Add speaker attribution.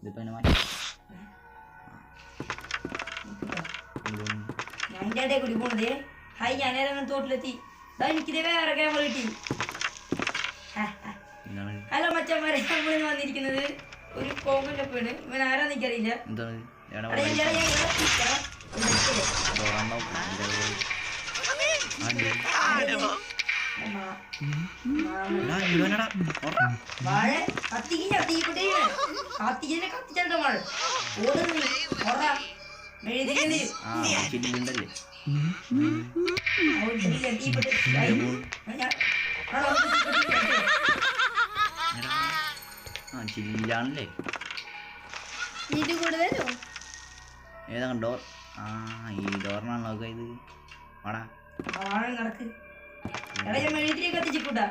Speaker 1: ഇതിപ്പോ എന്നെ മാറ്റി
Speaker 2: ഞാൻ എൻ്റെ ഇടയിൽ കൂടി പോണതേ. ഹായ്, ഞാൻ ഏതെങ്കിലും തോട്ടിലെത്തി. എനിക്കിതേ വേറെ ക്യാമറ കിട്ടി. ഹലോ മച്ചന്മാരെ, നമ്മളിന്ന് വന്നിരിക്കുന്നത് ഒരു കോമന്റെ പേണ്. ഇവൻ ആരാന്ന് എനിക്കറിയില്ല. വാഴ കത്തിക്കില്ലേ കത്തിച്ചോ മഴ ഓടുന്നു
Speaker 1: ചില്ലാണല്ലേ ഏതാ ഡോർ. ഈ ഡോറിനാണ് നോക്കുക. ഇത് വാടാ
Speaker 2: നടക്ക്. കത്തിച്ചിക്കൂട്ടാ.